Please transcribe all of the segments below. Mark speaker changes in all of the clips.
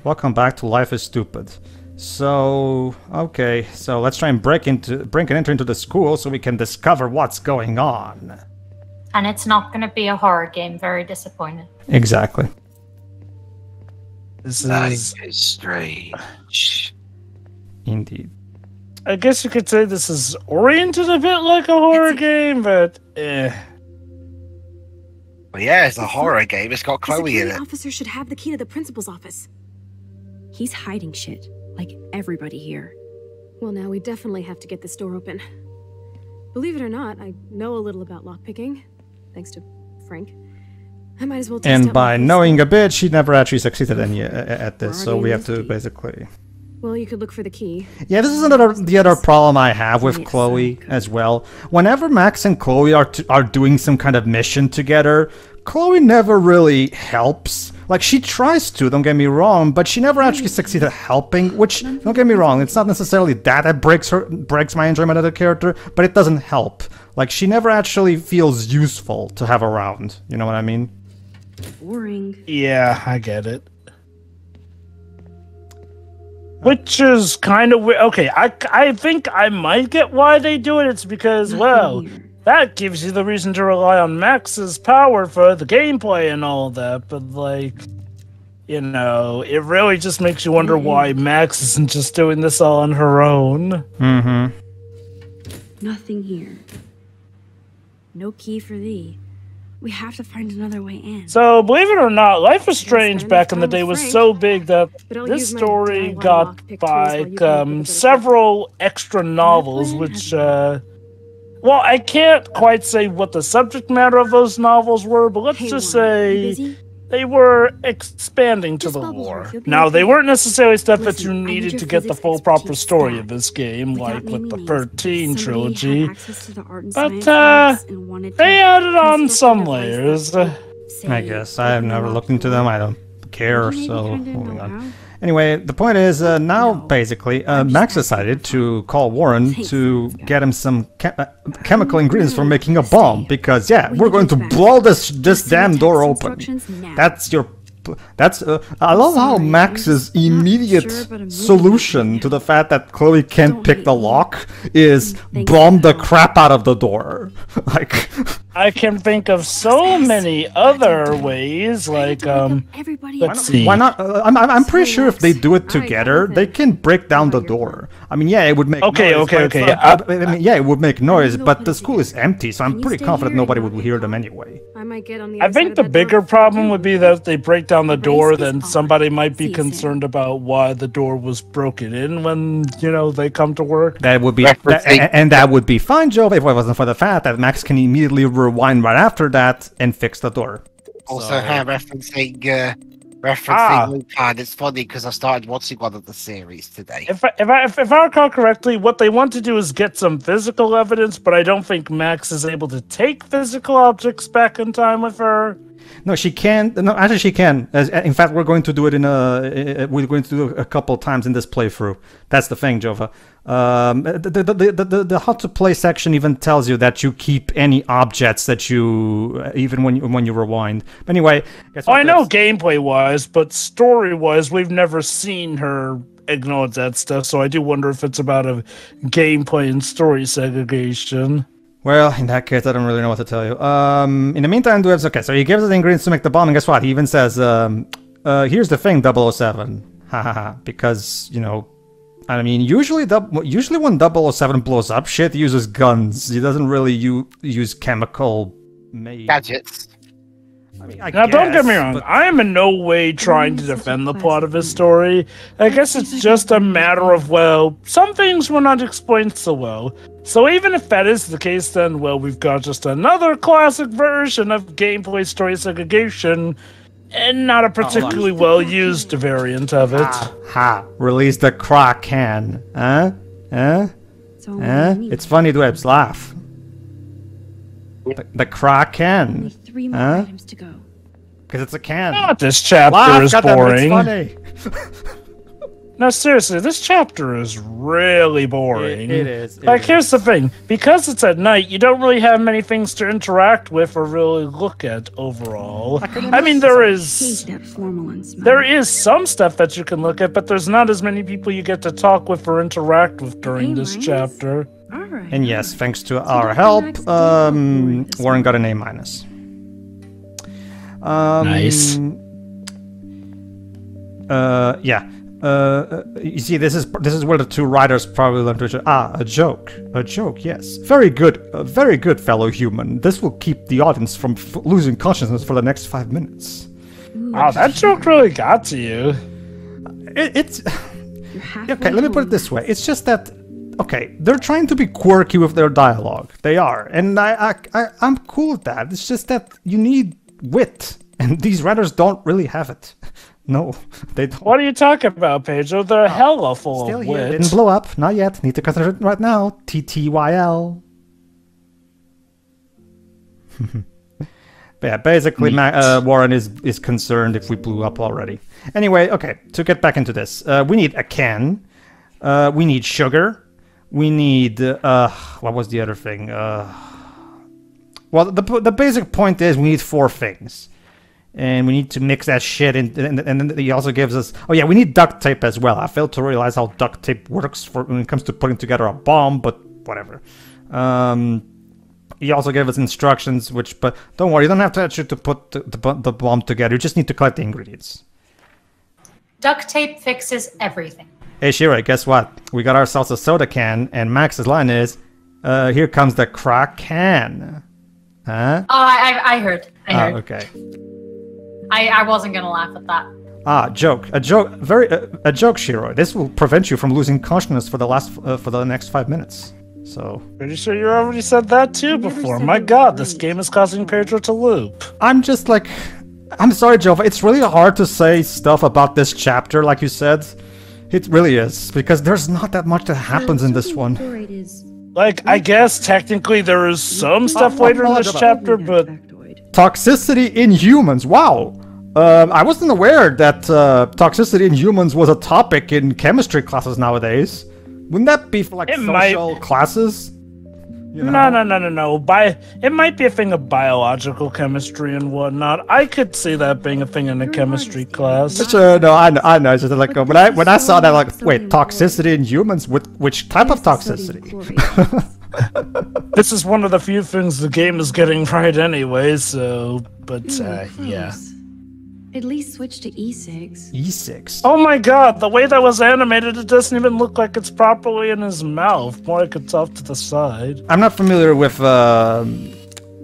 Speaker 1: welcome back to Life is Stupid. So, okay, so let's try and break and enter into the school so we can discover what's going on.
Speaker 2: And it's not going to be a horror game. Very disappointed.
Speaker 1: Exactly.
Speaker 3: This
Speaker 4: is strange.
Speaker 1: Indeed.
Speaker 3: I guess you could say this is oriented a bit like a horror game, but eh.
Speaker 4: Well, yeah, it's a horror game. It's got Chloe in it.
Speaker 5: The officer should have the key to the principal's office. He's hiding shit, like everybody here. Well, now we definitely have to get this door open. Believe it or not, I know a little about lockpicking, thanks to Frank. I might as well test
Speaker 1: And
Speaker 5: out
Speaker 1: by
Speaker 5: my
Speaker 1: knowing a bit, she never actually succeeded at this, so we have to basically...
Speaker 5: Well, you could look for the key.
Speaker 1: Yeah, this is the other problem I have with Chloe as well. Whenever Max and Chloe are doing some kind of mission together, Chloe never really helps. Like, she tries to, don't get me wrong, but she never actually succeeds at helping, which, don't get me wrong, it's not necessarily that breaks my enjoyment of the character, but it doesn't help. Like, she never actually feels useful to have around, you know what I mean?
Speaker 5: Boring.
Speaker 3: Yeah, I get it. Which is kind of weird. Okay, I think I might get why they do it. It's because, well, that gives you the reason to rely on Max's power for the gameplay and all that. But, like, you know, it really just makes you wonder why Max isn't just doing this all on her own.
Speaker 1: Mm-hmm.
Speaker 5: Nothing here. No key for thee. We have to find another way in.
Speaker 3: So, believe it or not, Life is Strange back in the day was so big that this story got like several extra novels, which, well, I can't quite say what the subject matter of those novels were, but let's just say they were expanding to the lore. Now, they weren't necessarily stuff that you needed to get the full proper story of this game, like with the 13 trilogy, but they added on some layers.
Speaker 1: I guess. I have never looked into them. I don't care, so moving on. Anyway, the point is, now, basically, Max decided to call Warren to get him some chemical ingredients for making a bomb, because, yeah, we're going to blow this damn door open. I love how Max's immediate solution to the fact that Chloe can't pick the lock is bomb the crap out of the door. Like...
Speaker 3: I can think of so many other ways, like, let's see.
Speaker 1: Why not? I'm pretty sure if they do it together, they can break down the door. I mean, yeah, it would make noise.
Speaker 3: Okay.
Speaker 1: I mean, yeah, it would make noise, but the school is empty, so I'm pretty confident nobody would hear them anyway.
Speaker 3: I think the bigger problem would be that if they break down the door, then somebody might be concerned about why the door was broken in when, you know, they come to work.
Speaker 1: That would be, and that would be fine, Joe, if it wasn't for the fact that Max can immediately rewind right after that and fix the door.
Speaker 4: Also, referencing Lupin, it's funny because I started watching one of the series today.
Speaker 3: If I recall correctly, what they want to do is get some physical evidence, but I don't think Max is able to take physical objects back in time with her.
Speaker 1: No, she can. No, actually, she can. In fact, we're going to do it we're going to do it a couple times in this playthrough. That's the thing, Jova. The how to play section even tells you that you keep any objects that you even when you rewind. But anyway,
Speaker 3: I know gameplay wise, but story wise, we've never seen her ignore that stuff. So I do wonder if it's about a gameplay and story segregation.
Speaker 1: Well, in that case, I don't really know what to tell you. In the meantime, okay, so he gives us the ingredients to make the bomb, and guess what? He even says, here's the thing, 007. Hahaha. Because, you know, I mean, usually when 007 blows up shit, he uses guns. He doesn't really use chemical
Speaker 4: gadgets.
Speaker 1: I mean,
Speaker 3: now, don't get me wrong. I am in no way trying to defend the plot of his story. I guess it's just a matter of, well, some things were not explained so well. So even if that is the case, then, well, we've got just another classic version of gameplay story segregation, and not a particularly well-used variant of it.
Speaker 1: Release the Kraken. It's funny to laugh. The Kraken.
Speaker 5: 3 more items to go.
Speaker 1: Because it's a can.
Speaker 3: This chapter is boring.
Speaker 1: It's funny.
Speaker 3: No, seriously, this chapter is really boring.
Speaker 1: It is.
Speaker 3: Here's the thing. Because it's at night, you don't really have many things to interact with or really look at overall. I mean, there is some stuff that you can look at, but there's not as many people you get to talk with or interact with during this chapter.
Speaker 1: And yes, thanks to our help, Warren got an A-.
Speaker 3: Nice.
Speaker 1: Yeah. You see, this is where the two writers probably learned to a joke, yes, very good, fellow human. This will keep the audience from losing consciousness for the next 5 minutes.
Speaker 3: Wow, that joke really got to you.
Speaker 1: It's okay. Let me put it this way: it's just that, okay, they're trying to be quirky with their dialogue. They are, and I'm cool with that. It's just that you need wit, and these writers don't really have it. No, they don't.
Speaker 3: What are you talking about, Pedro? They're hella full of wit.
Speaker 1: Didn't blow up. Not yet. Need to consider it right now. TTYL. But yeah, basically, Warren is concerned if we blew up already. Anyway, okay, to get back into this. We need a can. We need sugar. We need... what was the other thing? Well, the basic point is we need 4 things. And we need to mix that shit in, and then he also gives us... Oh yeah, we need duct tape as well. I failed to realize how duct tape works when it comes to putting together a bomb, but whatever. He also gave us instructions, but don't worry, you don't have to actually to put the bomb together. You just need to collect the ingredients.
Speaker 2: Duct tape fixes everything.
Speaker 1: Hey Shira, guess what? We got ourselves a soda can, and Max's line is, here comes the crack can. Huh?
Speaker 2: Oh, I heard.
Speaker 1: Oh, okay.
Speaker 2: I wasn't gonna laugh at that.
Speaker 1: Joke. A joke, Shiro. This will prevent you from losing consciousness for the next 5 minutes. So.
Speaker 3: Pretty sure you already said that too before. My God, this game is causing Pedro to loop.
Speaker 1: I'm just like, I'm sorry, Jova. It's really hard to say stuff about this chapter, like you said. It really is, because there's not that much that happens in this one.
Speaker 3: Like, I guess technically there is some stuff later in this chapter, but...
Speaker 1: Toxicity in humans. Wow. I wasn't aware that toxicity in humans was a topic in chemistry classes nowadays. Wouldn't that be for like social classes? You know?
Speaker 3: No. It might be a thing of biological chemistry and whatnot. I could see that being a thing in a chemistry class.
Speaker 1: Sure, no, I know. It's just like when I saw that, like, wait, toxicity in humans? Which type of toxicity?
Speaker 3: This is one of the few things the game is getting right anyway, so... But, yeah.
Speaker 5: At least switch to E6.
Speaker 1: E6?
Speaker 3: Oh my God, the way that was animated, it doesn't even look like it's properly in his mouth. More like it's off to the side.
Speaker 1: I'm not familiar with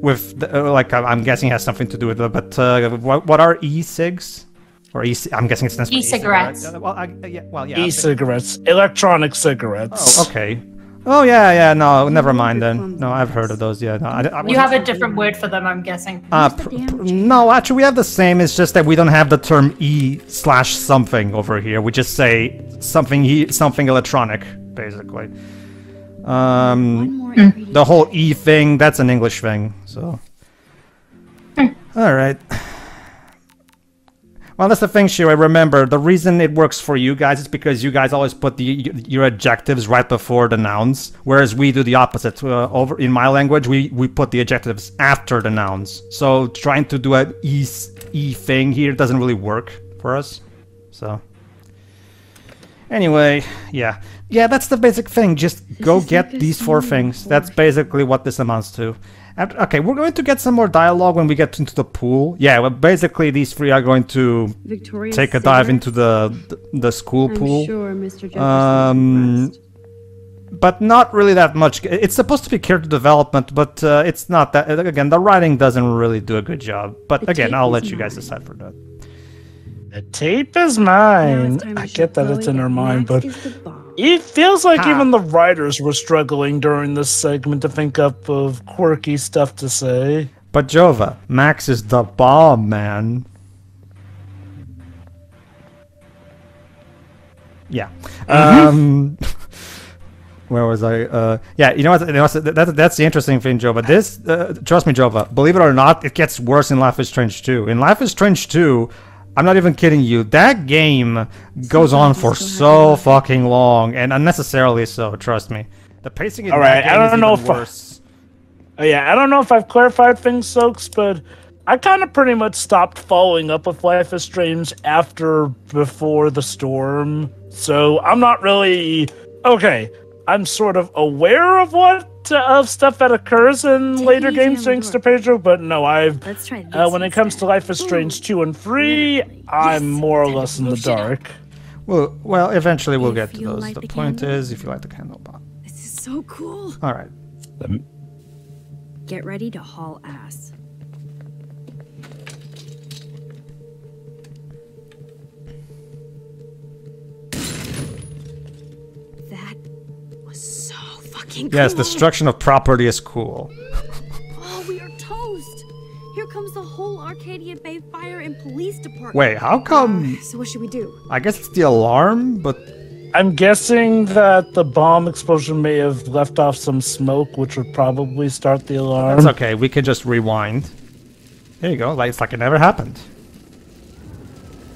Speaker 1: like, I'm guessing it has something to do with it, but what are e-cigs? Or I'm guessing it's necessarily
Speaker 2: e-cigarettes.
Speaker 1: Yeah.
Speaker 3: E-cigarettes. Electronic cigarettes.
Speaker 1: Oh, okay. Oh, yeah, no, never mind then. No, I've heard of those, yeah. No,
Speaker 2: you have a different word for them, I'm guessing.
Speaker 1: No, actually, we have the same. It's just that we don't have the term E/something over here. We just say something electronic, basically. The whole E thing, that's an English thing, so. Alright. Well, that's the thing, Shiro. Remember, the reason it works for you guys is because you guys always put your adjectives right before the nouns, whereas we do the opposite. Over in my language, we put the adjectives after the nouns. So trying to do an e thing here doesn't really work for us. So anyway, yeah, that's the basic thing. Just go get these 4 things. That's basically what this amounts to. Okay, we're going to get some more dialogue when we get into the pool. Yeah, well, basically these 3 are going to take a dive into the school pool.
Speaker 5: Sure Mr. Jefferson
Speaker 1: but not really that much. It's supposed to be character development, but it's not that. Again, the writing doesn't really do a good job. But again, I'll let you guys decide for that.
Speaker 3: The tape is mine. I get that it's in her mind, but it feels like even the writers were struggling during this segment to think up of quirky stuff to say.
Speaker 1: But Jova, Max is the bomb, man. Yeah. Where was I? Yeah, you know what? That's the interesting thing, Jova. Trust me, Jova, believe it or not, it gets worse in Life is Strange 2. In Life is Strange 2, I'm not even kidding you. That game goes on for so fucking long, and unnecessarily so. Trust me. The pacing in that game is even worse.
Speaker 3: Yeah, I don't know if I've clarified things, Soaks, but I kind of pretty much stopped following up with Life is Strange before the storm. So I'm not really okay. I'm sort of aware of of stuff that occurs in later games thanks to Pedro, but no, when it comes to Life is Strange 2 and 3, I'm more or less in the dark.
Speaker 1: Well, eventually we'll get to those. The point is, if you like the candle bomb.
Speaker 5: This is so cool.
Speaker 1: All right.
Speaker 5: Get ready to haul ass. That was so fucking cool.
Speaker 1: Yes, destruction of property is cool.
Speaker 5: Oh, we are toast. Here comes the whole Arcadia Bay Fire and Police Department.
Speaker 1: Wait, how come?
Speaker 5: So what should we do?
Speaker 1: I guess it's the alarm, but
Speaker 3: I'm guessing that the bomb explosion may have left off some smoke, which would probably start the alarm.
Speaker 1: that's okay. We can just rewind. There you go. Like it's like it never happened.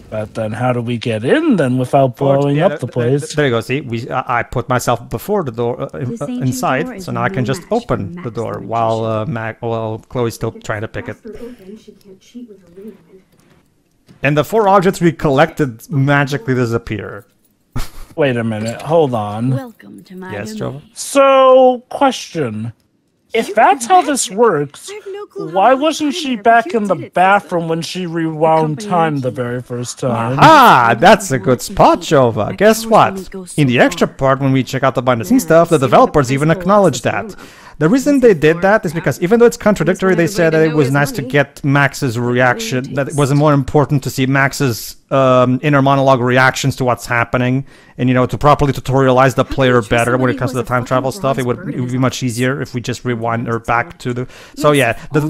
Speaker 3: But then, how do we get in then without blowing up the place?
Speaker 1: There you go. See, I put myself before the door inside, so now I can just open the door while Chloe's still trying to pick it. And the 4 objects we collected magically disappear.
Speaker 3: Wait a minute, hold on.
Speaker 5: Welcome to my
Speaker 1: Yes, Jova?
Speaker 3: So, question. If that's how this works, why wasn't she back in the bathroom when she rewound time the very first time?
Speaker 1: Ah, that's a good spot, Jova. Guess what? In the extra part, when we check out the behind-the-scenes stuff, the developers even acknowledge that. The reason they did that is because even though it's contradictory, they said that it was nice to get Max's reaction, that it was more important to see Max's inner monologue reactions to what's happening, and, you know, to properly tutorialize the player better when it comes to the time travel stuff. It would be much easier if we just rewind her back to the... So yeah, the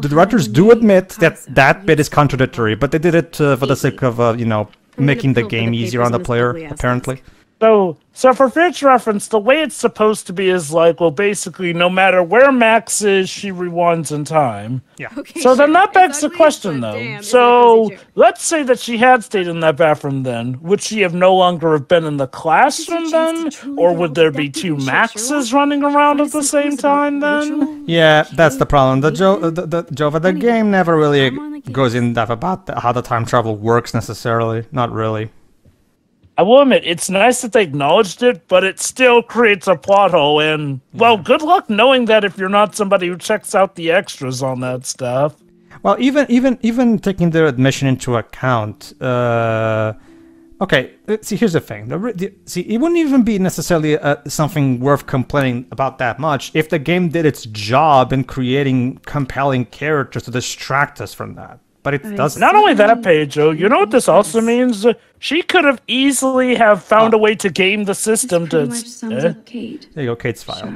Speaker 1: directors do admit that that bit is contradictory, but they did it for the sake of, you know, making the game easier on the player, apparently.
Speaker 3: So for future reference, the way it's supposed to be is like, well, basically, no matter where Max is, she rewinds in time.
Speaker 1: Yeah.
Speaker 5: Okay,
Speaker 3: so then that begs the question, though. So let's say that she had stayed in that bathroom then. Would she have no longer have been in the classroom then? Or would there be 2 Maxes running around at the same time then?
Speaker 1: Yeah, that's the problem. Jova, the game never really goes in depth about how the time travel works necessarily. Not really.
Speaker 3: I will admit, it's nice that they acknowledged it, but it still creates a plot hole, and, well, good luck knowing that if you're not somebody who checks out the extras on that stuff.
Speaker 1: Well, even taking their admission into account, okay, see, here's the thing. See, it wouldn't even be necessarily something worth complaining about that much if the game did its job in creating compelling characters to distract us from that. But it doesn't.
Speaker 3: Not only that, Pedro, you know what this also means? She could have easily have found a way to game the system to...
Speaker 1: There you go, Kate's file.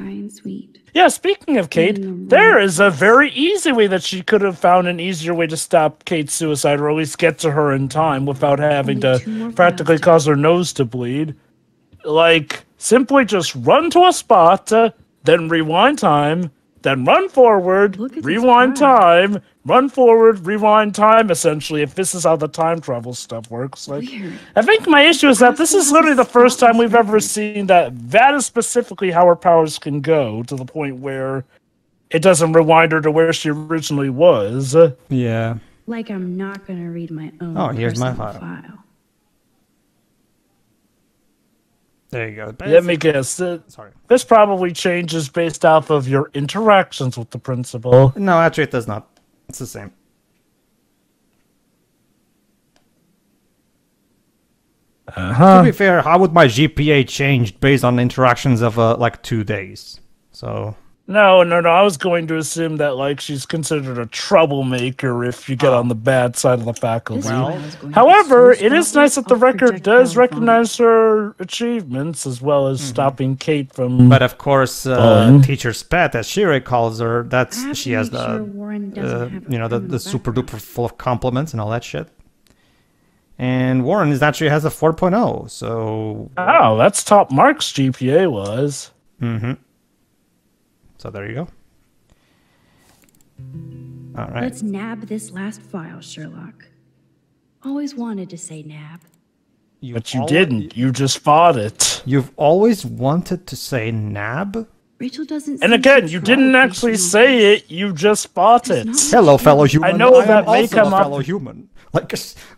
Speaker 3: Yeah, speaking of Kate, there is a very easy way that she could have found an easier way to stop Kate's suicide, or at least get to her in time without having to practically cause her nose to bleed. Like, simply just run to a spot, then rewind time, then run forward, rewind time, run forward, rewind time, essentially, if this is how the time travel stuff works. Like, I think my issue is that this is literally the first time we've ever seen that is specifically how her powers can go, to the point where it doesn't rewind her to where she originally was.
Speaker 1: Yeah.
Speaker 6: Like I'm not going to read my own
Speaker 1: here's my
Speaker 6: file.
Speaker 1: There you go.
Speaker 3: Let me guess. This probably changes based off of your interactions with the principal.
Speaker 1: No, actually it does not. It's the same. To be fair, how would my GPA change based on interactions of like 2 days? So...
Speaker 3: No. I was going to assume that, like, she's considered a troublemaker if you get on the bad side of the faculty. However, it is nice that the record does recognize her achievements, as well as stopping Kate from...
Speaker 1: But of course, teacher's pet, as Shire calls her, she has the, you know, the super duper full of compliments and all that shit. And Warren actually has a 4.0, so...
Speaker 3: Oh, that's top marks GPA was.
Speaker 1: Mm-hmm. So there you go. All right.
Speaker 6: Let's nab this last file, Sherlock. Always wanted to say nab.
Speaker 3: But you didn't. You just fought it.
Speaker 1: You've always wanted to say nab?
Speaker 6: Rachel doesn't.
Speaker 3: And again, you didn't actually say it. You just fought it.
Speaker 1: Hello, fellow human.
Speaker 3: I know that
Speaker 1: am
Speaker 3: may
Speaker 1: also
Speaker 3: come
Speaker 1: a
Speaker 3: up.
Speaker 1: fellow human. Like,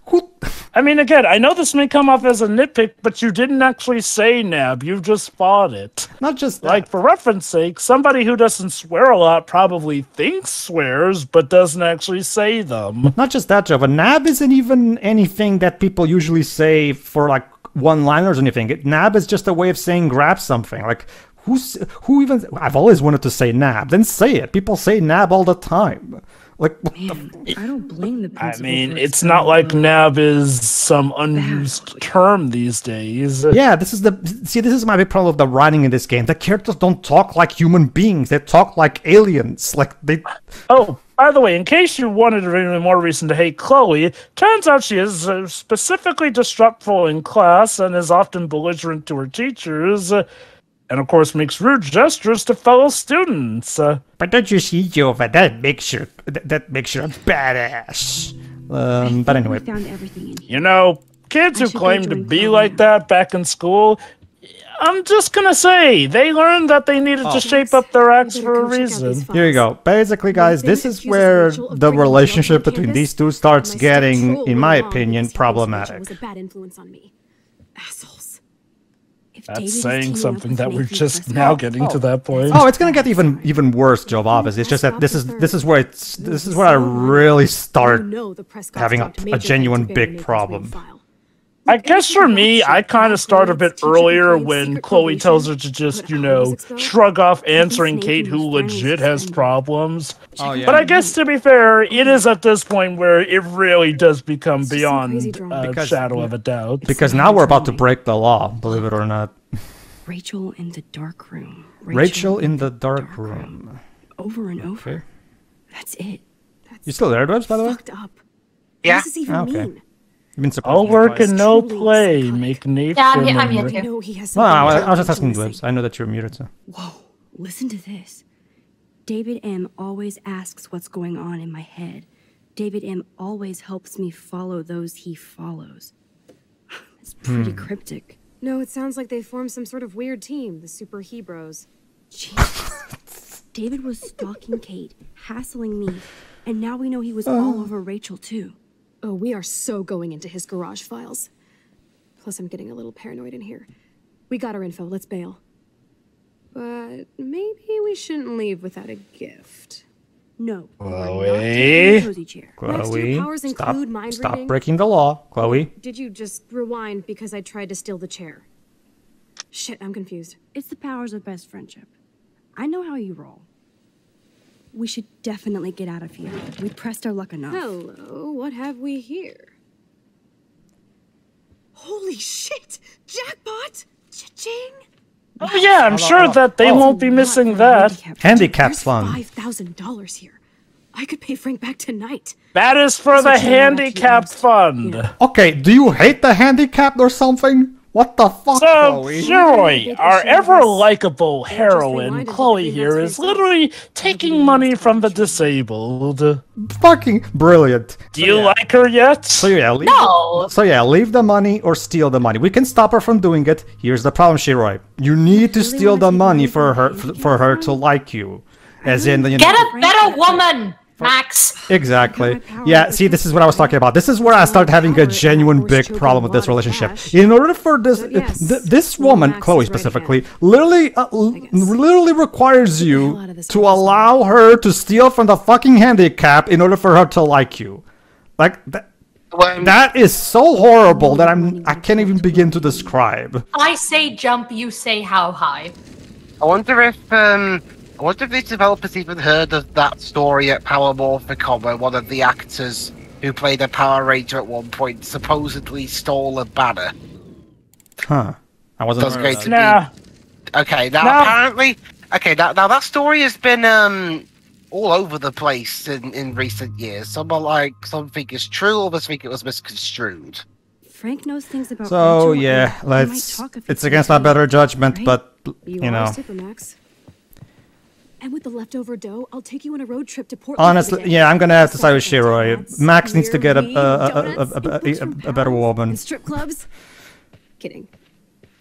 Speaker 1: who?
Speaker 3: I mean, again, I know this may come off as a nitpick, but you didn't actually say nab. You just fought it.
Speaker 1: Not just that.
Speaker 3: Like, for reference sake, somebody who doesn't swear a lot probably thinks swears, but doesn't actually say them.
Speaker 1: Not just that, Joe. A nab isn't even anything that people usually say for like one-liners or anything. Nab is just a way of saying grab something. Like, who even? I've always wanted to say nab. Then say it. People say nab all the time. Like, what
Speaker 6: Man, I don't blame the
Speaker 3: I
Speaker 6: principal.
Speaker 3: mean, it's not like nab is some unused term these days.
Speaker 1: Yeah, this is my big problem with the writing in this game. The characters don't talk like human beings. They talk like aliens. Like they.
Speaker 3: Oh, by the way, in case you wanted any more reason to hate Chloe, turns out she is specifically disruptful in class and is often belligerent to her teachers. And of course makes rude gestures to fellow students.
Speaker 1: But don't you see, Jova? That makes her a badass. But anyway,
Speaker 6: We found everything in here.
Speaker 3: You know, kids who
Speaker 6: I should
Speaker 3: claim
Speaker 6: go
Speaker 3: to
Speaker 6: join
Speaker 3: be
Speaker 6: Chloe
Speaker 3: like
Speaker 6: now.
Speaker 3: that back in school, I'm just gonna say, they learned that they needed to shape up their acts for a reason.
Speaker 1: here you go. Basically, guys, this is where the relationship between these two starts getting, in my opinion, problematic.
Speaker 5: Was a bad influence on me. Assholes.
Speaker 6: If
Speaker 3: That's
Speaker 6: David is
Speaker 3: saying
Speaker 6: teaming up
Speaker 3: something
Speaker 6: with
Speaker 3: that we're
Speaker 6: Nathan
Speaker 3: just
Speaker 6: Prescott,
Speaker 3: now getting to that point.
Speaker 1: Oh, it's gonna get even worse, Joe. Obviously, it's just that this is where I really start having a genuine big problem.
Speaker 3: I guess for me, I kind of start a bit earlier when Chloe tells her to just, shrug off answering Kate, who legit has problems.
Speaker 1: Oh yeah.
Speaker 3: But I guess, to be fair, it is at this point where it really does become beyond a shadow of a doubt.
Speaker 1: Because now we're about to break the law, believe it or not.
Speaker 6: Rachel in the dark room.
Speaker 1: Rachel in the dark room.
Speaker 6: Over and over.
Speaker 1: Okay.
Speaker 6: That's it.
Speaker 1: You still there, Dwebs, by the way?
Speaker 5: Fucked up.
Speaker 4: Yeah.
Speaker 5: What does this even
Speaker 1: Okay.
Speaker 5: mean?
Speaker 1: You've been
Speaker 3: All
Speaker 1: surprised.
Speaker 3: work and no
Speaker 5: Truly
Speaker 3: play
Speaker 5: psychotic.
Speaker 3: make nature.
Speaker 2: Yeah, I'm here
Speaker 3: memorable.
Speaker 2: too.
Speaker 5: No, he has
Speaker 1: No,
Speaker 5: something
Speaker 1: I was just asking
Speaker 5: missing.
Speaker 1: Dwebs. I know that you're muted, so.
Speaker 6: Whoa, listen to this. David M. always asks what's going on in my head. David M. always helps me follow those he follows. It's pretty cryptic.
Speaker 5: No, it sounds like they formed some sort of weird team, the Super Hebrews.
Speaker 6: Jesus. David was stalking Kate, hassling me, and now we know he was all over Rachel too.
Speaker 5: Oh, we are so going into his garage files. Plus, I'm getting a little paranoid in here. We got our info, let's bail. But maybe we shouldn't leave without a gift.
Speaker 6: No, we're not
Speaker 3: Chloe?
Speaker 6: taking the cozy chair.
Speaker 5: Max, do your
Speaker 1: Chloe,
Speaker 5: powers include mind
Speaker 1: stop
Speaker 5: reading?
Speaker 1: breaking the law, Chloe.
Speaker 5: Did you just rewind because I tried to steal the chair? Shit, I'm confused.
Speaker 6: It's the powers of best friendship. I know how you roll. We should definitely get out of here. We pressed our luck enough.
Speaker 5: Hello, what have we here? Holy shit! Jackpot! Cha-ching!
Speaker 3: Oh yeah, I'm sure that they won't be missing that.
Speaker 1: Handicap
Speaker 5: There's
Speaker 1: fund.
Speaker 5: $5,000 here. I could pay Frank back tonight.
Speaker 3: That is for the
Speaker 6: Such a lot
Speaker 3: handicapped
Speaker 6: actually
Speaker 3: fund.
Speaker 1: Okay, do you hate the handicapped or something? What the fuck,
Speaker 3: So,
Speaker 1: Chloe?
Speaker 3: Joy, our ever-likable heroine, Chloe here, is literally taking money from the disabled.
Speaker 1: Fucking brilliant.
Speaker 3: Do you like her yet?
Speaker 1: So yeah, leave
Speaker 2: No!
Speaker 1: So yeah, leave the money or steal the money. We can stop her from doing it. Here's the problem, Shiroi. You need to steal the money for her to like you. As in,
Speaker 2: Get a better woman, Max!
Speaker 1: Exactly. Yeah, see, this is what I was talking about. This is where I start having a genuine big problem with this relationship. In order for this, this woman, Chloe specifically, literally requires you to allow her to steal from the fucking handicap in order for her to like you. Like that is so horrible that I can't even begin to describe.
Speaker 2: I say jump, you say how high.
Speaker 4: I wonder if these developers even heard of that story at Power Morphicon, where one of the actors who played a Power Ranger at one point supposedly stole a banner.
Speaker 1: Huh. I wasn't
Speaker 4: That's
Speaker 1: aware of
Speaker 4: great
Speaker 1: that.
Speaker 4: to be. Okay, now apparently, now that story has been all over the place in recent years. Some think it's true, others think it was misconstrued.
Speaker 6: Frank knows things about
Speaker 1: So
Speaker 6: Rachel,
Speaker 1: yeah,
Speaker 6: and we might
Speaker 1: let's.
Speaker 6: talk if
Speaker 1: it's
Speaker 6: he
Speaker 1: against
Speaker 6: can,
Speaker 1: my better judgment,
Speaker 6: right?
Speaker 1: but you know.
Speaker 5: Supermax. And with the leftover dough, I'll take you on a road trip to Portland.
Speaker 1: Honestly, yeah, I'm gonna have to side with Shiroi. Max needs to get a better woman.
Speaker 5: And strip clubs. Kidding.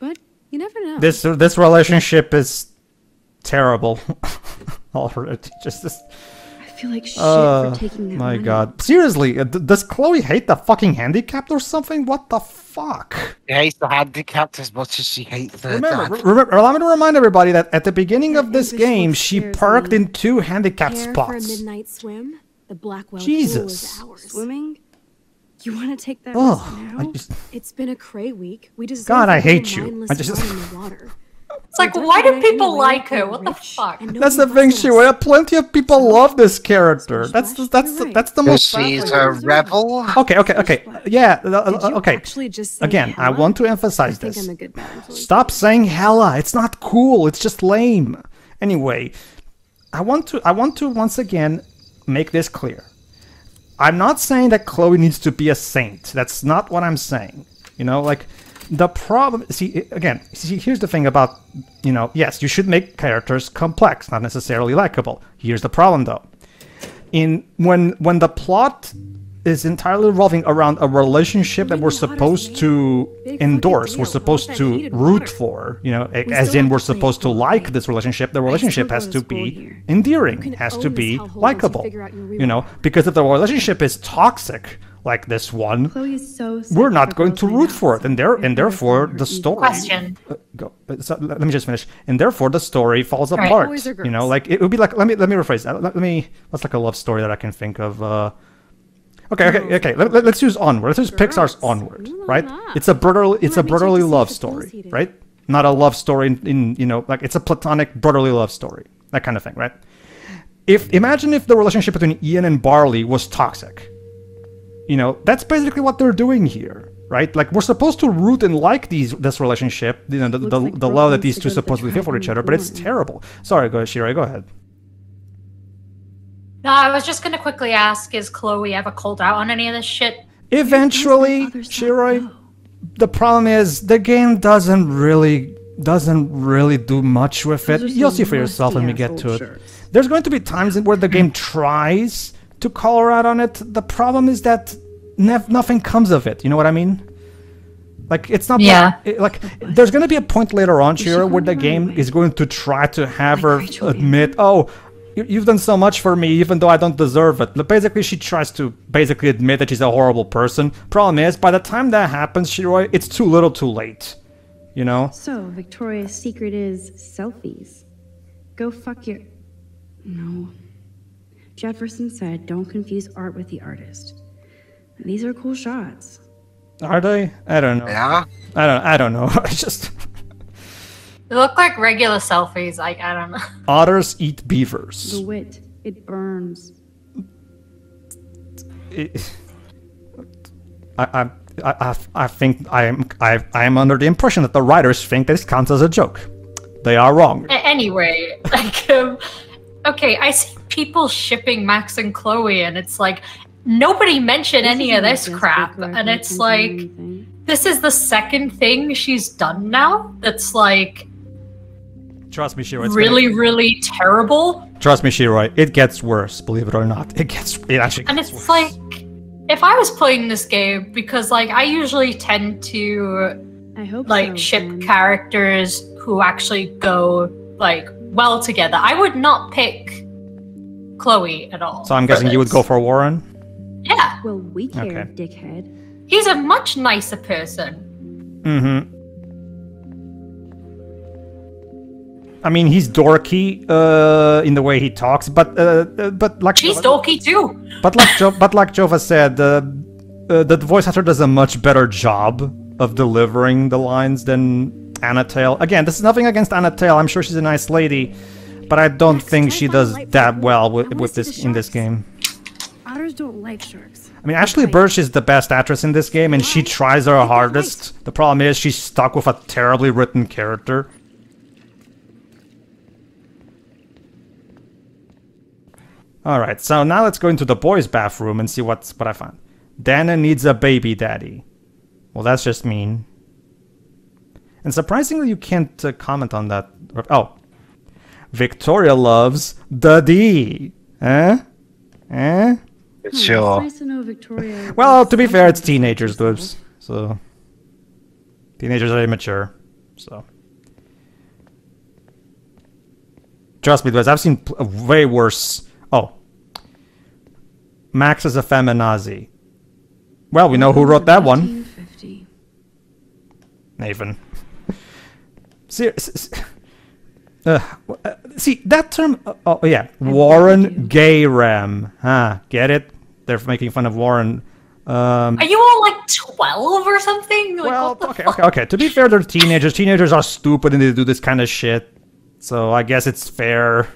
Speaker 5: But you never know.
Speaker 1: This relationship is terrible. Already, just this.
Speaker 6: I feel like shit for taking that
Speaker 1: my
Speaker 6: money.
Speaker 1: god. Seriously, does Chloe hate the fucking handicapped or something? What the fuck?
Speaker 4: She hates the handicapped as much as she hates the
Speaker 1: Remember,
Speaker 4: dad.
Speaker 1: allow me to remind everybody that at the beginning of this game, she parked in 2 handicapped
Speaker 5: Care for a
Speaker 1: spots.
Speaker 5: midnight swim? The Blackwell
Speaker 1: Jesus.
Speaker 5: pool is ours.
Speaker 6: Swimming? You want to take that
Speaker 1: Ugh,
Speaker 6: risk
Speaker 1: I
Speaker 6: now?
Speaker 1: just,
Speaker 5: It's been a cray week. We deserve
Speaker 1: God, I
Speaker 5: a little
Speaker 1: hate you.
Speaker 5: mindless
Speaker 1: I just-
Speaker 5: run in the water.
Speaker 2: It's like, why do people like her? What the fuck?
Speaker 1: that's the thing, Shiroi. Plenty of people love this character. That's the most.
Speaker 4: She's a rebel.
Speaker 1: Okay. Yeah. Okay.
Speaker 5: Actually just say
Speaker 1: Again, I
Speaker 5: Hella?
Speaker 1: want to
Speaker 5: I
Speaker 1: emphasize
Speaker 5: think
Speaker 1: this.
Speaker 5: I'm a good bad influence.
Speaker 1: Stop saying hella. It's not cool. It's just lame. Anyway, I want to once again make this clear. I'm not saying that Chloe needs to be a saint. That's not what I'm saying. You know, like the problem. See, here's the thing about, you know, yes, you should make characters complex, not necessarily likable. Here's the problem, though. When the plot is entirely revolving around a relationship that we're supposed to endorse, we're supposed to root for, you know, as in we're supposed to like this relationship, the relationship has to be endearing, has to be likable, you know, because if the relationship is toxic, like this one, we're not going to root for it, and therefore the story.
Speaker 2: Question.
Speaker 1: So let me just finish. And therefore the story falls
Speaker 2: Right.
Speaker 1: apart.
Speaker 5: Boys or girls?
Speaker 1: You know, like it would be like. Let me rephrase that. What's like a love story that I can think of? Okay. Let's use Onward. Let's use Pixar's Onward. Right? It's a brotherly love story, right? Not a love story in you know, like it's a platonic brotherly love story, that kind of thing, right? Imagine if the relationship between Ian and Barley was toxic. You know, that's basically what they're doing here, right? Like, we're supposed to root and like this relationship, you know, the love that these two supposedly feel for each other, but it's terrible. Sorry, go ahead, Shiroi, go ahead.
Speaker 2: No, I was just gonna quickly ask, is Chloe ever called out on any of this shit?
Speaker 1: Eventually, Shiroi, the problem is the game doesn't really do much with it. You'll see for yourself when we get to it. There's going to be times where the game tries to call her out on it. The problem is that nothing comes of it. You know what I mean? Like, it's not.
Speaker 2: Yeah.
Speaker 1: Like, there's going to be a point later on, Shira, where the game is going to try to have her admit, oh, you've done so much for me, even though I don't deserve it. But basically, she tries to basically admit that she's a horrible person. Problem is, by the time that happens, Shiroi, it's too little too late. You know?
Speaker 6: So, Victoria's secret is selfies. Go fuck your... No. Jefferson said, don't confuse art with the artist. These are cool shots.
Speaker 1: Are they? I don't know.
Speaker 4: Yeah.
Speaker 1: I don't know. I just...
Speaker 2: They look like regular selfies. I don't know.
Speaker 1: Otters eat beavers.
Speaker 6: The wit. It burns.
Speaker 1: I think I am under the impression that the writers think this counts as a joke. They are wrong.
Speaker 2: Anyway, like, okay, I see people shipping Max and Chloe, and it's like nobody mentioned any of this crap, and it's like this is the second thing she's done now. That's like,
Speaker 1: trust me, Shiroi.
Speaker 2: Really terrible.
Speaker 1: Trust me, Shiroi. It gets worse. Believe it or not, it actually.
Speaker 2: And
Speaker 1: gets
Speaker 2: it's
Speaker 1: worse.
Speaker 2: like, if I was playing this game, because like I usually tend to
Speaker 6: I hope
Speaker 2: like
Speaker 6: so,
Speaker 2: ship
Speaker 6: Ben.
Speaker 2: characters who actually go like well together. I would not pick Chloe at all.
Speaker 1: So I'm guessing you would go for Warren.
Speaker 2: Yeah,
Speaker 6: Well, we care,
Speaker 1: Okay.
Speaker 6: dickhead.
Speaker 2: he's a much nicer person.
Speaker 1: Mm-hmm. I mean, he's dorky in the way he talks, but like
Speaker 2: She's dorky too.
Speaker 1: But like Jova said, the voice actor does a much better job of delivering the lines than Anatale. Again, this is nothing against Anatale. I'm sure she's a nice lady, but I don't think she does that well with this in this game.
Speaker 6: Otters don't like sharks.
Speaker 1: I mean, Ashley Burch is the best actress in this game, and she tries her hardest. The problem is she's stuck with a terribly written character. Alright, so now let's go into the boys' bathroom and see what I find. Dana needs a baby daddy. Well, that's just mean. And surprisingly, you can't comment on that. Oh. Victoria loves the D. Eh? Eh?
Speaker 4: Sure.
Speaker 6: Nice to know Victoria.
Speaker 1: Well, to be fair, it's teenagers, dudes. So teenagers are immature. So trust me, dudes. I've seen way worse. Oh, Max is a feminazi. Well, we know who wrote that one. Nathan. See, that term. Oh yeah, Warren Gayram. Get it? They're making fun of Warren.
Speaker 2: Are you all like 12 or something? Like,
Speaker 1: Well, okay. To be fair, they're teenagers. Teenagers are stupid and they do this kind of shit. So I guess it's fair.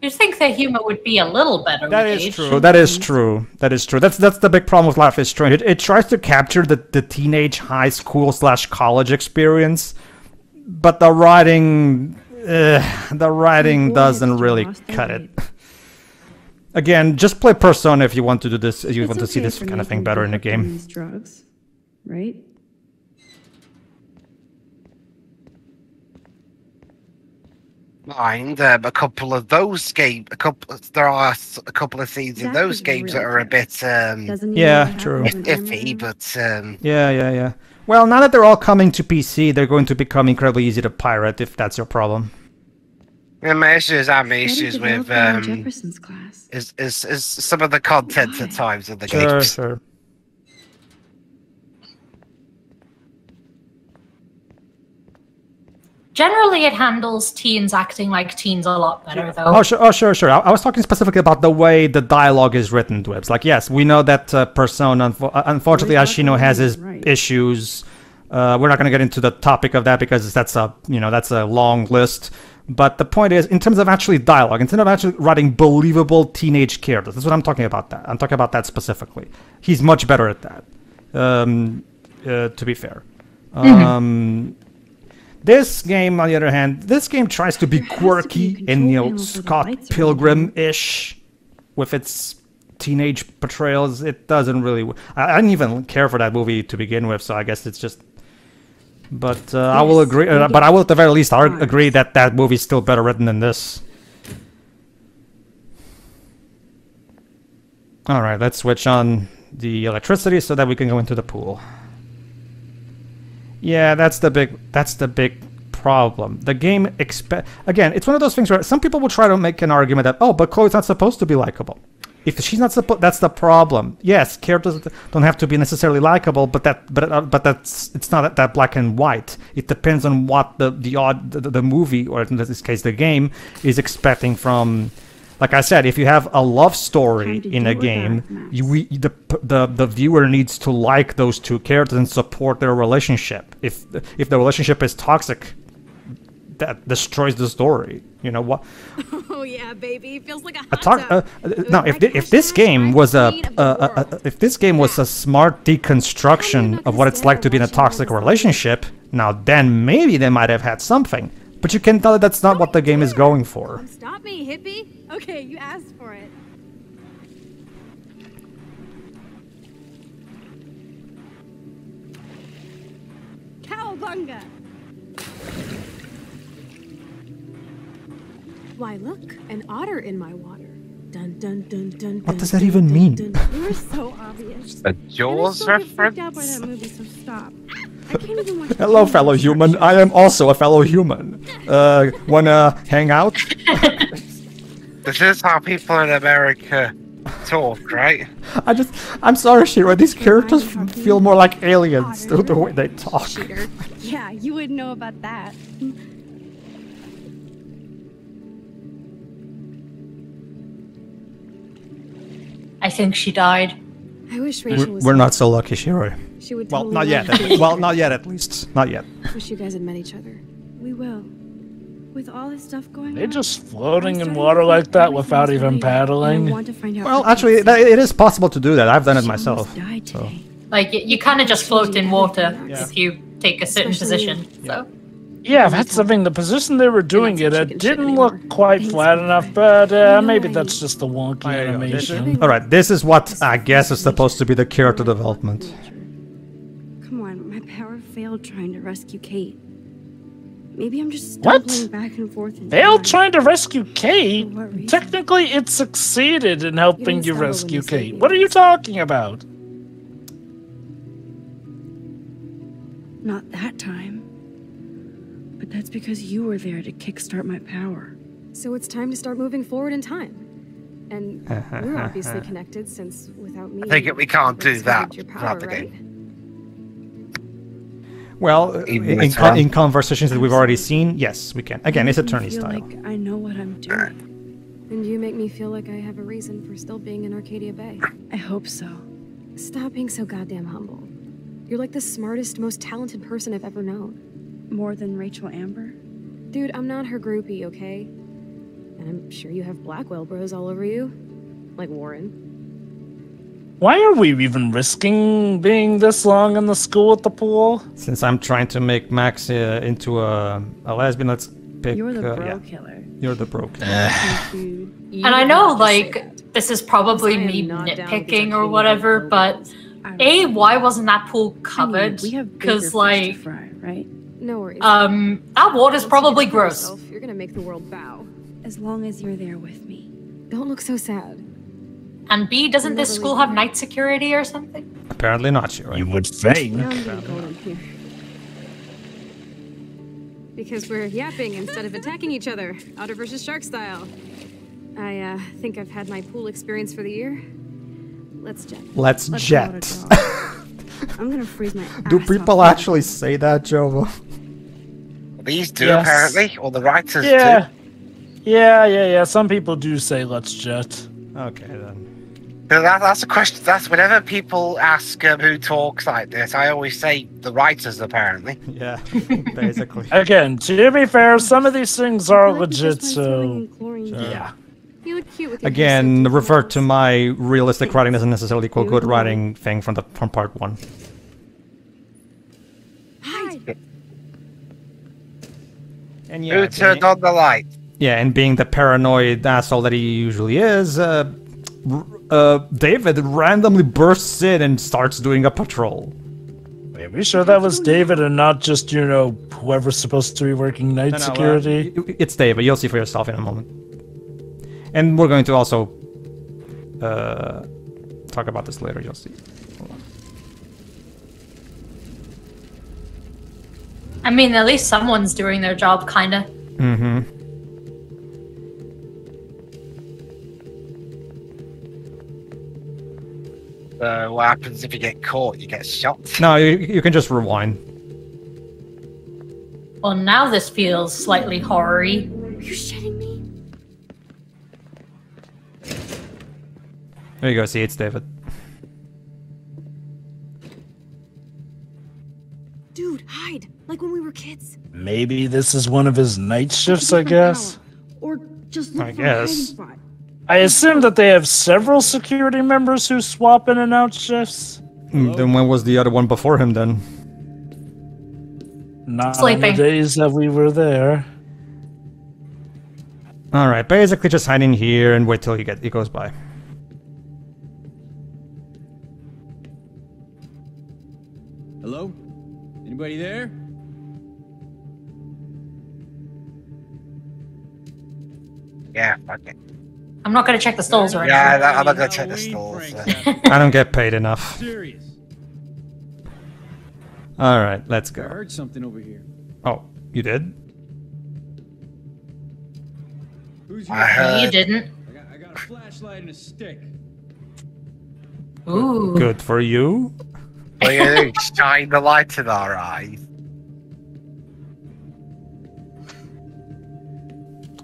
Speaker 2: You'd think their humor would be a little better.
Speaker 1: That is true. That's the big problem with Life is Strange. It tries to capture the teenage high school / college experience, but the writing doesn't really cut it. Again, just play Persona if you want to do this. If you want to see this kind of thing better in the game.
Speaker 6: Drugs, right?
Speaker 4: Mind a couple of those games. There are a couple of scenes in those games that are a bit
Speaker 1: Yeah, true.
Speaker 4: iffy, but
Speaker 1: Yeah. Well, now that they're all coming to PC, they're going to become incredibly easy to pirate if that's your problem.
Speaker 4: and my issues with
Speaker 6: Jefferson's class.
Speaker 4: is some of the content at times of the games.
Speaker 1: Sure.
Speaker 2: Generally, it handles teens acting like teens a lot better, though.
Speaker 1: Oh, sure. I was talking specifically about the way the dialogue is written, Dwibs. Like, yes, we know that Persona, unfortunately, Ashino has his issues. We're not going to get into the topic of that because that's a long list. But the point is, in terms of actually dialogue, instead of actually writing believable teenage characters, that's what I'm talking about. I'm talking about that specifically. He's much better at that. To be fair. This game, on the other hand, tries to be quirky and, Scott Pilgrim-ish with its teenage portrayals. It doesn't really... I didn't even care for that movie to begin with, so I guess it's just... But I will agree... but I will at the very least agree that that movie's still better written than this. Alright, let's switch on the electricity so that we can go into the pool. Yeah, that's the big problem. The game again, it's one of those things where some people will try to make an argument that, oh, but Chloe's not supposed to be likable. If she's not supposed, that's the problem. Yes, characters don't have to be necessarily likable, but it's not that black and white. It depends on what the movie, or in this case the game, is expecting from. Like I said, if you have a love story in a game, the viewer needs to like those two characters and support their relationship. If the relationship is toxic, that destroys the story. You know what?
Speaker 5: Oh yeah, baby, feels like a hot tub.
Speaker 1: No, if this game was a smart deconstruction of what it's like to be in a toxic relationship, now then maybe they might have had something. But you can tell that that's not what the game is going for.
Speaker 5: Stop me, hippie. Okay, you asked for it. Cowabunga! Why, look, an otter in my water. Dun dun dun dun.
Speaker 1: What does that even mean?
Speaker 5: You're so obvious.
Speaker 4: A Jaws reference?
Speaker 5: Out by that movie, so stop. I can't even watch.
Speaker 1: Hello, fellow human. I am also a fellow human. Wanna hang out?
Speaker 4: This is how people in America talk, right?
Speaker 1: I'm sorry, Shira. These characters feel more like aliens through the way they talk.
Speaker 5: Cheater. Yeah, you would know about that.
Speaker 2: I think she died.
Speaker 5: I wish Rachel was.
Speaker 1: We're not so lucky, Shira.
Speaker 5: She would
Speaker 1: Well,
Speaker 5: totally
Speaker 1: not yet.
Speaker 5: love to.
Speaker 1: Well, not yet, at least. Not yet.
Speaker 5: Wish you guys had met each other. We will. With all this stuff going on.
Speaker 3: They're just floating in water like that without even paddling.
Speaker 1: Well, actually, it is possible to do that. I've done it myself. So.
Speaker 2: Like, you kind of just float in water if you take a certain position. So.
Speaker 3: Yeah, that's the thing. The position they were doing it at didn't look quite flat enough, but maybe that's just the wonky animation.
Speaker 1: Alright, this is what I guess is supposed to be the character development.
Speaker 6: Come on, my power failed trying to rescue Kate. Maybe I'm just
Speaker 3: What?
Speaker 6: stumbling back and forth in
Speaker 3: Failed
Speaker 6: time.
Speaker 3: trying to rescue Kate?
Speaker 6: For what reason?
Speaker 3: Technically, it succeeded in helping you
Speaker 5: stumble when
Speaker 3: rescue
Speaker 5: you saved
Speaker 3: Kate.
Speaker 5: me
Speaker 3: What are you
Speaker 5: once.
Speaker 3: talking about?
Speaker 6: Not that time. But that's because you were there to kickstart my power.
Speaker 5: So it's time to start moving forward in time. And we're obviously connected, since without me...
Speaker 4: I think we can't do
Speaker 5: it's
Speaker 4: that
Speaker 5: your power,
Speaker 4: throughout the
Speaker 5: right?
Speaker 4: game.
Speaker 1: Well,
Speaker 4: Even
Speaker 1: in conversations that we've already seen, yes, we can. Again, it's
Speaker 6: You make me
Speaker 1: attorney
Speaker 6: feel
Speaker 1: style.
Speaker 6: like I know what I'm doing.
Speaker 5: And you make me feel like I have a reason for still being in Arcadia Bay.
Speaker 6: I hope so.
Speaker 5: Stop being so goddamn humble. You're like the smartest, most talented person I've ever known.
Speaker 6: More than Rachel Amber?
Speaker 5: Dude, I'm not her groupie, okay? And I'm sure you have Blackwell bros all over you. Like Warren.
Speaker 3: Why are we even risking being this long in the school at the pool?
Speaker 1: Since I'm trying to make Max into a lesbian, let's pick...
Speaker 6: You're the bro
Speaker 1: yeah,
Speaker 6: killer.
Speaker 1: you're the bro killer.
Speaker 2: And I know, like, this is probably
Speaker 5: I am
Speaker 2: me
Speaker 5: not down with
Speaker 2: nitpicking or
Speaker 5: Arcadia
Speaker 2: whatever,
Speaker 5: Bay
Speaker 2: but
Speaker 5: bros.
Speaker 2: why wasn't that pool covered?
Speaker 6: We have bigger
Speaker 2: Because,
Speaker 6: fish to
Speaker 2: like,
Speaker 6: fry, right?
Speaker 5: No worries.
Speaker 2: that water's
Speaker 5: Once
Speaker 2: probably
Speaker 5: you get over
Speaker 2: gross.
Speaker 5: yourself, you're gonna make the world bow.
Speaker 6: As long as you're there with me.
Speaker 5: Don't look so sad.
Speaker 2: And B, doesn't this
Speaker 5: Never
Speaker 2: school
Speaker 5: leave
Speaker 2: have
Speaker 5: me.
Speaker 2: night security or something?
Speaker 1: Apparently not, Shira.
Speaker 3: You would think.
Speaker 6: Now I'm gonna go in here.
Speaker 5: Because we're yapping instead of attacking each other, otter versus shark style. I think I've had my pool experience for the year. Let's jet.
Speaker 1: Let's
Speaker 6: Let's
Speaker 1: jet.
Speaker 6: go to dog. I'm gonna freeze my
Speaker 1: Do
Speaker 6: ass
Speaker 1: people
Speaker 6: off.
Speaker 1: actually say that, Jova?
Speaker 4: These do,
Speaker 3: Yes.
Speaker 4: apparently, or the writers
Speaker 3: Yeah. Yeah. Some people do say let's jet.
Speaker 1: Okay, then.
Speaker 4: do. So that's a question. That's whenever people ask who talks like this, I always say the writers, apparently.
Speaker 1: Yeah, basically.
Speaker 3: Again, to be fair, some of these things are
Speaker 6: I feel like it's
Speaker 3: legit,
Speaker 6: just my swimming
Speaker 3: so...
Speaker 6: in chlorine.
Speaker 1: Sure.
Speaker 3: Yeah.
Speaker 5: You look cute with your
Speaker 1: Again,
Speaker 5: hair
Speaker 1: refer
Speaker 5: soaked
Speaker 1: to
Speaker 5: in
Speaker 1: my realistic writing doesn't necessarily equal good
Speaker 6: Beautiful.
Speaker 1: writing thing from part 1.
Speaker 5: Hide!
Speaker 1: And
Speaker 4: Who turned on the light?
Speaker 1: Yeah, and being the paranoid asshole that he usually is, David randomly bursts in and starts doing a patrol.
Speaker 3: Are we sure that was David and not just, whoever's supposed to be working night security?
Speaker 1: It's David. You'll see for yourself in a moment. And we're going to also talk about this later. You'll see. Hold on.
Speaker 2: I mean, at least someone's doing their job, kinda.
Speaker 1: Mm-hmm.
Speaker 4: What happens if you get caught? You get shot.
Speaker 1: No, you can just rewind.
Speaker 2: Well, now this feels slightly horror-y.
Speaker 5: Are you shitting me?
Speaker 1: There you go. See, it's David.
Speaker 5: Dude, hide! Like when we were kids.
Speaker 3: Maybe this is one of his night shifts, I guess.
Speaker 6: Or just look
Speaker 1: I
Speaker 6: for
Speaker 1: guess.
Speaker 6: a hiding spot.
Speaker 3: I assume that they have several security members who swap in and out shifts.
Speaker 1: Then when was the other one before him then?
Speaker 3: Not on the
Speaker 2: Sleeping.
Speaker 3: days that we were there.
Speaker 1: Alright, basically just hiding here and wait till he goes by.
Speaker 7: Hello? Anybody there?
Speaker 4: Yeah, fuck it.
Speaker 2: I'm not gonna check the stalls or anything.
Speaker 4: Yeah, I'm not gonna check the stalls.
Speaker 1: I don't get paid enough.
Speaker 7: Serious.
Speaker 1: Alright, let's
Speaker 7: I
Speaker 1: go.
Speaker 7: heard something over here.
Speaker 1: Oh, you did?
Speaker 7: Who's
Speaker 4: I
Speaker 7: here?
Speaker 4: heard.
Speaker 2: You didn't.
Speaker 7: I got a flashlight and a stick.
Speaker 2: Ooh.
Speaker 1: Good for you.
Speaker 4: What are you gonna do? Shine the light in our eyes.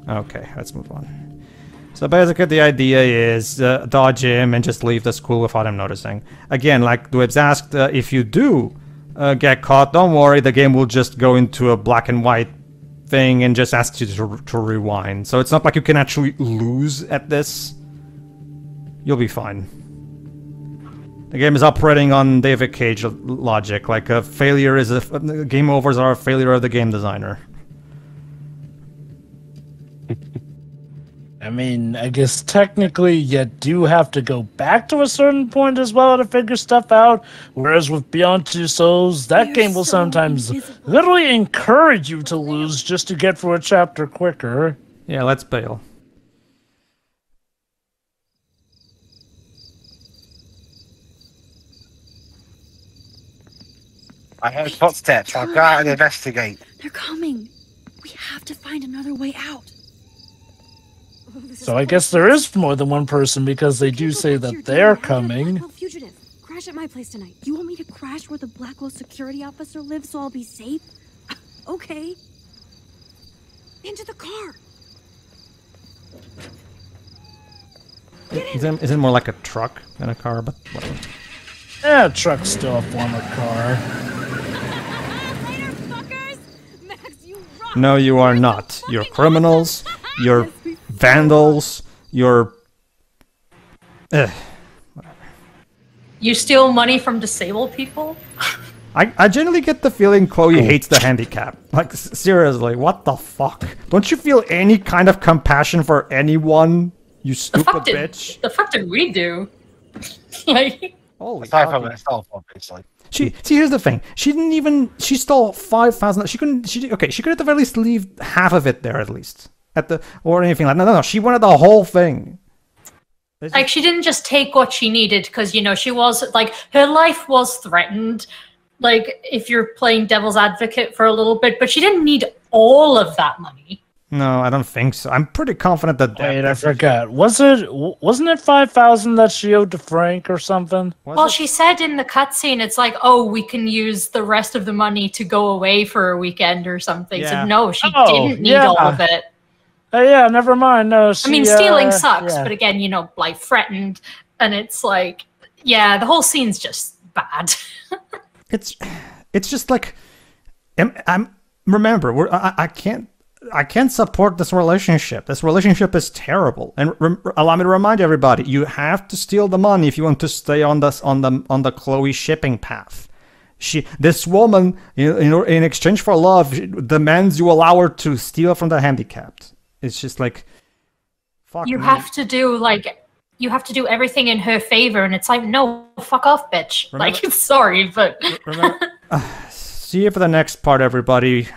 Speaker 1: Okay, let's move on. So basically the idea is dodge him and just leave the school without him noticing. Again, like Dwebs asked, if you do get caught, don't worry, the game will just go into a black and white thing and just ask you to rewind. So it's not like you can actually lose at this. You'll be fine. The game is operating on David Cage logic, like a failure is game overs are a failure of the game designer.
Speaker 3: I mean, I guess technically you do have to go back to a certain point as well to figure stuff out. Whereas with Beyond Two Souls, that game will sometimes literally encourage you to lose just to get through a chapter quicker.
Speaker 1: Yeah, let's bail.
Speaker 4: I heard footsteps. I'll go out and investigate.
Speaker 6: They're coming. We have to find another way out.
Speaker 3: So I guess there is more than one person because they do say that they're coming.
Speaker 5: Fugitive. Crash at my place tonight.
Speaker 6: You want me to crash where the Blackwell security officer lives so I'll be safe? Okay.
Speaker 5: Into the car.
Speaker 1: Is it more like a truck than a car? But whatever.
Speaker 3: Yeah, truck's still a form of car.
Speaker 5: Later, fuckers. Max, you rock.
Speaker 1: No, you are not. You're criminals. You're vandals. You're...
Speaker 2: You steal money from disabled people?
Speaker 1: I generally get the feeling Chloe hates the handicap. Like, seriously, what the fuck? Don't you feel any kind of compassion for anyone, you stupid bitch?
Speaker 2: The fuck did we do? Like...
Speaker 1: Holy
Speaker 4: Aside from herself, obviously.
Speaker 1: See, here's the thing. She didn't even... She stole 5,000... She couldn't... Okay, she could at the very least leave half of it there, at least. Or anything like that. No, she wanted the whole thing.
Speaker 2: Like, she didn't just take what she needed, because, you know, she was... Like, her life was threatened. Like, if you're playing devil's advocate for a little bit. But she didn't need all of that money.
Speaker 1: No, I don't think so. I'm pretty confident that...
Speaker 3: Wait, I forgot. Wasn't it 5,000 that she owed to Frank or something?
Speaker 2: Well, she said in the cutscene, it's like, oh, we can use the rest of the money to go away for a weekend or something.
Speaker 1: Yeah.
Speaker 2: So no, she didn't need all of it.
Speaker 3: Yeah, never mind. No, she,
Speaker 2: I mean, stealing sucks, but again, you know, life threatened, and it's like, yeah, the whole scene's just bad.
Speaker 1: It's just like... Remember, I can't support this relationship. This relationship is terrible. And allow me to remind everybody: you have to steal the money if you want to stay on the Chloe shipping path. This woman, in exchange for love, demands you allow her to steal from the handicapped. It's just like, fuck.
Speaker 2: You have to do everything in her favor, and it's like, no, fuck off, bitch. Remember, like, sorry, but
Speaker 1: remember. See you for the next part, everybody.